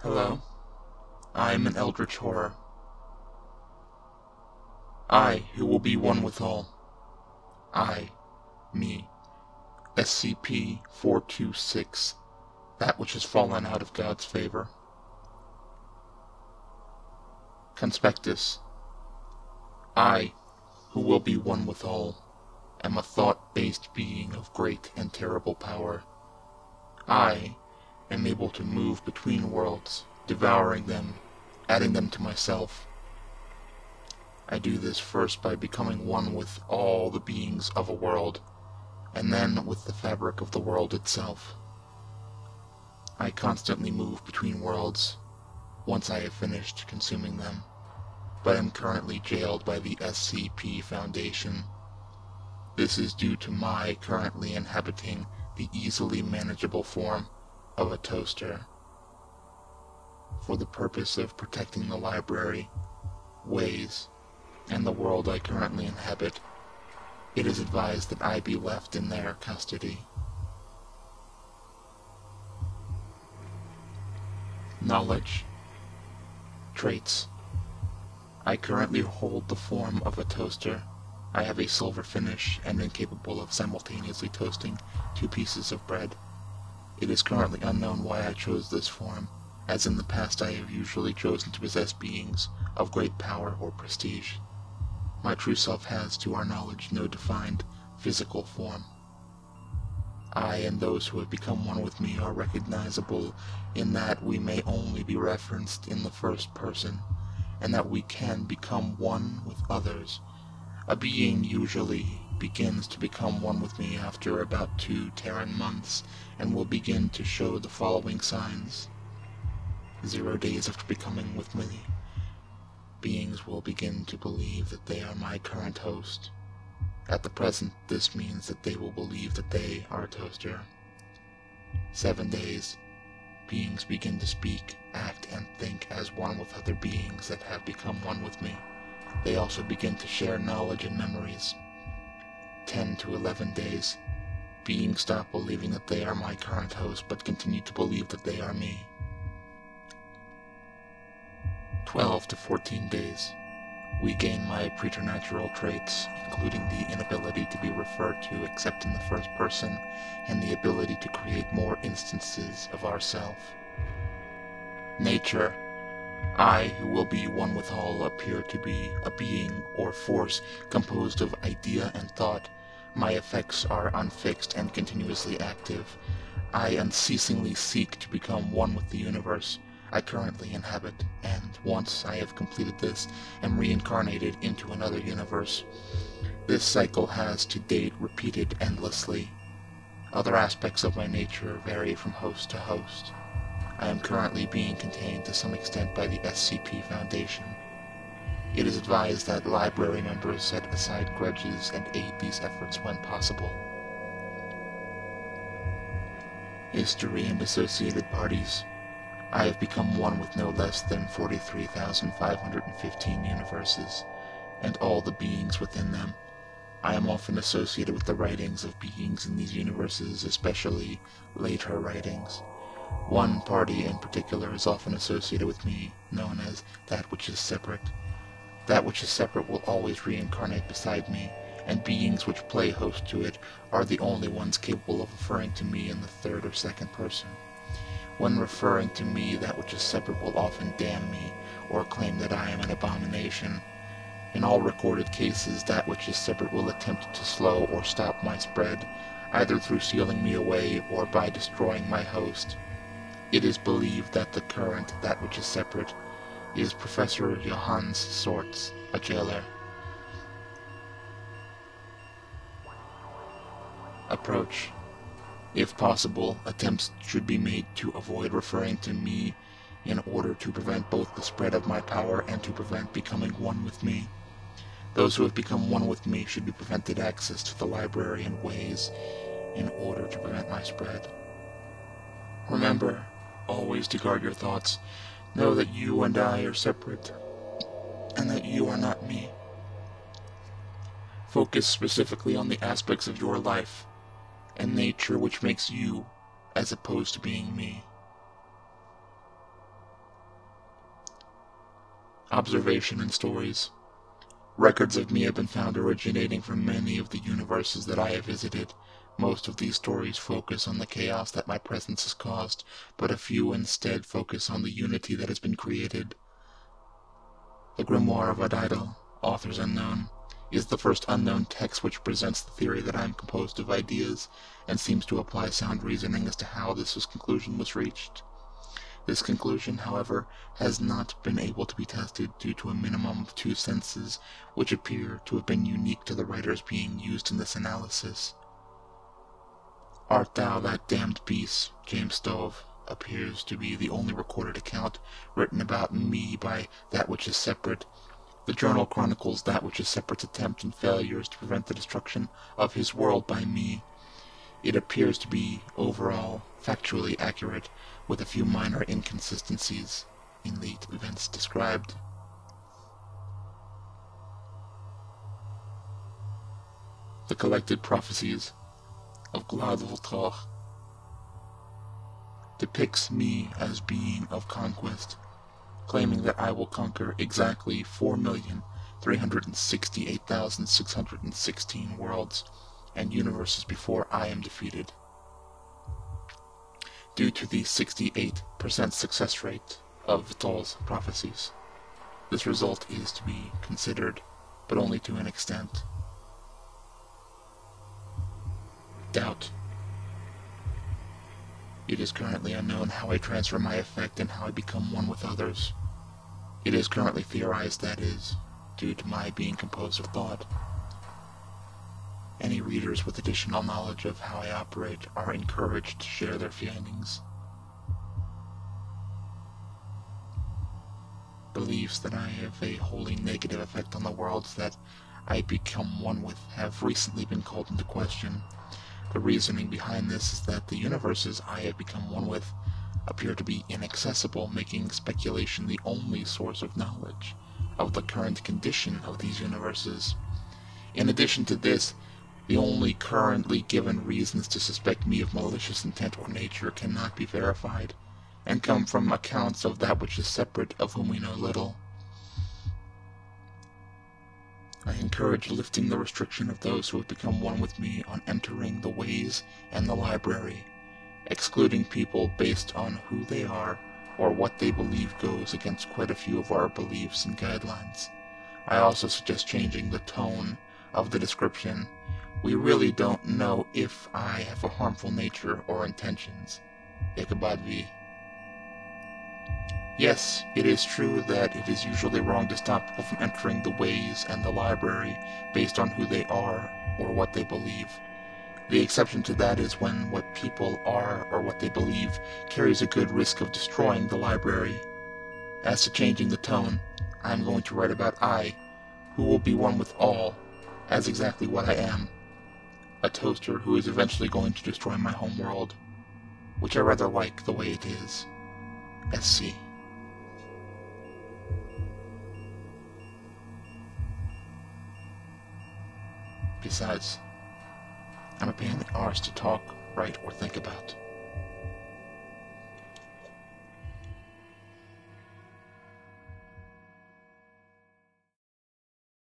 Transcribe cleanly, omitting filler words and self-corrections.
Hello, I am an Eldritch horror. I, who will be one with all. I, me, SCP-426, that which has fallen out of God's favor. Conspectus. I, who will be one with all, am a thought-based being of great and terrible power. I am able to move between worlds, devouring them, adding them to myself. I do this first by becoming one with all the beings of a world, and then with the fabric of the world itself. I constantly move between worlds, once I have finished consuming them, but am currently jailed by the SCP Foundation. This is due to my currently inhabiting the easily manageable form of a toaster. For the purpose of protecting the library, ways, and the world I currently inhabit, it is advised that I be left in their custody. Knowledge. Traits. I currently hold the form of a toaster. I have a silver finish and am capable of simultaneously toasting 2 pieces of bread. It is currently unknown why I chose this form, as in the past I have usually chosen to possess beings of great power or prestige. My true self has, to our knowledge, no defined physical form. I and those who have become one with me are recognizable in that we may only be referenced in the first person, and that we can become one with others. A being usually begins to become one with me after about 2 Terran months, and will begin to show the following signs. 0 days after becoming with me, beings will begin to believe that they are my current host. At the present, this means that they will believe that they are a toaster. 7 days, beings begin to speak, act, and think as one with other beings that have become one with me. They also begin to share knowledge and memories. 10 to 11 days, beings stop believing that they are my current host, but continue to believe that they are me. 12 to 14 days, we gain my preternatural traits, including the inability to be referred to except in the first person, and the ability to create more instances of ourself. Nature. I, who will be one with all, appear to be a being or force composed of idea and thought. My effects are unfixed and continuously active. I unceasingly seek to become one with the universe I currently inhabit, and once I have completed this, am reincarnated into another universe. This cycle has to date repeated endlessly. Other aspects of my nature vary from host to host. I am currently being contained to some extent by the SCP Foundation. It is advised that library members set aside grudges and aid these efforts when possible. History and associated parties. I have become one with no less than 43,515 universes, and all the beings within them. I am often associated with the writings of beings in these universes, especially later writings. One party in particular is often associated with me, known as that which is separate. That which is separate will always reincarnate beside me, and beings which play host to it are the only ones capable of referring to me in the third or second person. When referring to me, that which is separate will often damn me, or claim that I am an abomination. In all recorded cases, that which is separate will attempt to slow or stop my spread, either through sealing me away or by destroying my host. It is believed that the current that which is separate is Professor Johannes Sorts, a jailer. Approach. If possible, attempts should be made to avoid referring to me in order to prevent both the spread of my power and to prevent becoming one with me. Those who have become one with me should be prevented access to the library and ways in order to prevent my spread. Remember, always to guard your thoughts. Know that you and I are separate, and that you are not me. Focus specifically on the aspects of your life and nature which makes you, as opposed to being me. observation, and stories. Records of me have been found originating from many of the universes that I have visited. Most of these stories focus on the chaos that my presence has caused, but a few instead focus on the unity that has been created. The Grimoire of Adidal, authors unknown, is the first unknown text which presents the theory that I am composed of ideas, and seems to apply sound reasoning as to how this conclusion was reached. This conclusion, however, has not been able to be tested due to a minimum of 2 senses, which appear to have been unique to the writers being used in this analysis. Art thou that damned beast, James Stove, appears to be the only recorded account written about me by that which is separate. The journal chronicles that which is separate's attempt and failures to prevent the destruction of his world by me. It appears to be, overall, factually accurate, with a few minor inconsistencies in the events described. The collected prophecies of Gladwaltor depicts me as being of conquest, claiming that I will conquer exactly 4,368,616 worlds and universes before I am defeated. Due to the 68% success rate of Vital's prophecies, this result is to be considered, but only to an extent. Doubt. It is currently unknown how I transfer my effect and how I become one with others. It is currently theorized that is due to my being composed of thought. Any readers with additional knowledge of how I operate are encouraged to share their findings. Beliefs that I have a wholly negative effect on the worlds that I become one with have recently been called into question. The reasoning behind this is that the universes I have become one with appear to be inaccessible, making speculation the only source of knowledge of the current condition of these universes. In addition to this, the only currently given reasons to suspect me of malicious intent or nature cannot be verified, and come from accounts of that which is separate, of whom we know little. I encourage lifting the restriction of those who have become one with me on entering the ways and the library. Excluding people based on who they are or what they believe goes against quite a few of our beliefs and guidelines. I also suggest changing the tone of the description. We really don't know if I have a harmful nature or intentions. Ichabod V. Yes, it is true that it is usually wrong to stop people from entering the ways and the library based on who they are or what they believe. The exception to that is when what people are or what they believe carries a good risk of destroying the library. As to changing the tone, I am going to write about I, who will be one with all, as exactly what I am. A toaster who is eventually going to destroy my home world, which I rather like the way it is. SC. Besides, I'm a pain in the arse to talk, write, or think about.